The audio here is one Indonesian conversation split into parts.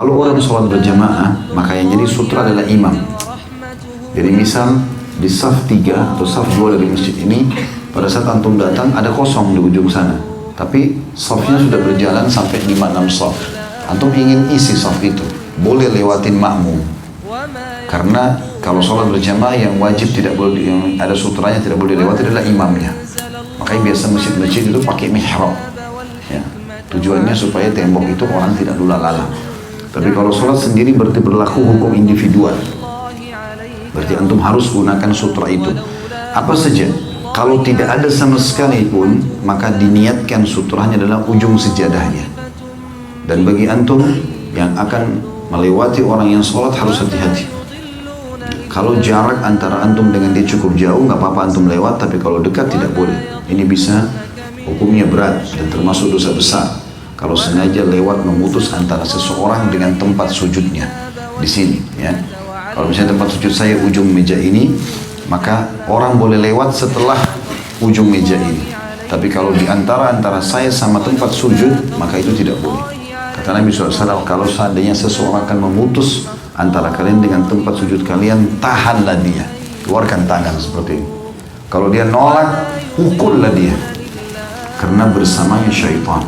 Kalau orang sholat berjamaah, maka yang jadi sutra adalah imam. Jadi misal di saf 3 atau saf 2 dari masjid ini, pada saat antum datang ada kosong di ujung sana. Tapi safnya sudah berjalan sampai 5-6 saf. Antum ingin isi saf itu, boleh lewatin makmum. Karena kalau sholat berjamaah yang wajib tidak boleh, yang ada sutranya tidak boleh dilewati adalah imamnya. Makanya biasa masjid-masjid itu pakai mihrab. Ya. Tujuannya supaya tembok itu orang tidak lula lalang. Tapi kalau sholat sendiri berarti berlaku hukum individual. Berarti antum harus gunakan sutra itu. Apa saja? Kalau tidak ada sama sekali pun, maka diniatkan sutranya adalah ujung sejadahnya. Dan bagi antum yang akan melewati orang yang sholat harus hati-hati. Kalau jarak antara antum dengan dia cukup jauh, nggak apa-apa antum lewat. Tapi kalau dekat tidak boleh. Ini bisa hukumnya berat dan termasuk dosa besar. Kalau sengaja lewat memutus antara seseorang dengan tempat sujudnya di sini, ya. Kalau misalnya tempat sujud saya ujung meja ini, maka orang boleh lewat setelah ujung meja ini. Tapi kalau di antara saya sama tempat sujud, maka itu tidak boleh. Kata Nabi SAW, kalau seandainya seseorang akan memutus antara kalian dengan tempat sujud kalian, tahanlah dia, keluarkan tangan seperti ini. Kalau dia nolak, pukullah dia, karena bersamanya syaitan.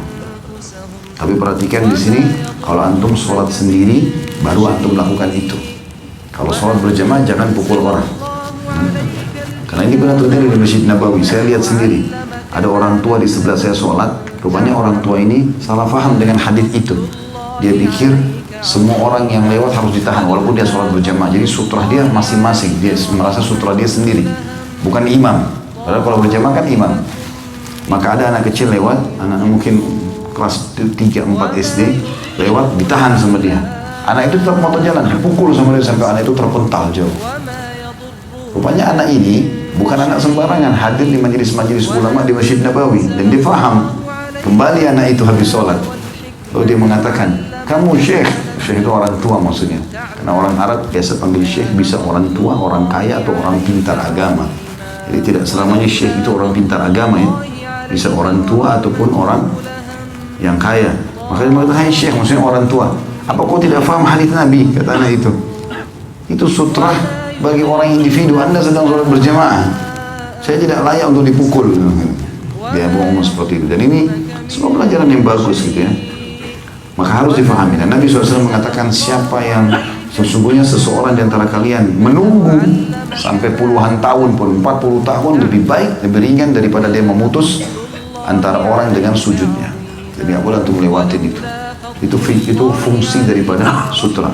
Tapi perhatikan di sini, kalau antum sholat sendiri, baru antum lakukan itu. Kalau sholat berjamaah, jangan pukul orang. Karena ini benar terjadi di Masjid Nabawi. Saya lihat sendiri, ada orang tua di sebelah saya sholat. Rupanya orang tua ini salah faham dengan hadis itu. Dia pikir semua orang yang lewat harus ditahan, walaupun dia sholat berjamaah. Jadi sutra dia masing-masing. Dia merasa sutra dia sendiri, bukan imam. Padahal kalau berjamaah kan imam. Maka ada anak kecil lewat, anak mungkin kelas 3-4 SD lewat, ditahan sama dia. Anak itu tetap mau jalan, dipukul sama dia sampai anak itu terpental jauh. Rupanya anak ini bukan anak sembarangan, hadir di majelis-majelis ulama di Masjid Nabawi, dan dia faham. Kembali anak itu habis sholat, lalu dia mengatakan, kamu syekh. Syekh itu orang tua maksudnya, karena orang Arab biasa panggil syekh bisa orang tua, orang kaya, atau orang pintar agama. Jadi tidak selamanya syekh itu orang pintar agama, ya. Bisa orang tua ataupun orang yang kaya. Makanya mengatakan, hai syekh, maksudnya orang tua. Apa kau tidak faham hadis Nabi? Kata anak itu. Itu sutra bagi orang individu. Anda sedang sholat berjamaah, saya tidak layak untuk dipukul. Dia ngomong seperti itu. Dan ini semua pelajaran yang bagus gitu, ya. Maka harus difahami. Dan Nabi SAW mengatakan, siapa yang sesungguhnya seseorang di antara kalian menunggu sampai puluhan tahun pun, 40 tahun, lebih baik, lebih ringan daripada dia memutus antara orang dengan sujudnya. Jadi nggak boleh untuk melewatin itu. Itu fungsi daripada sutra.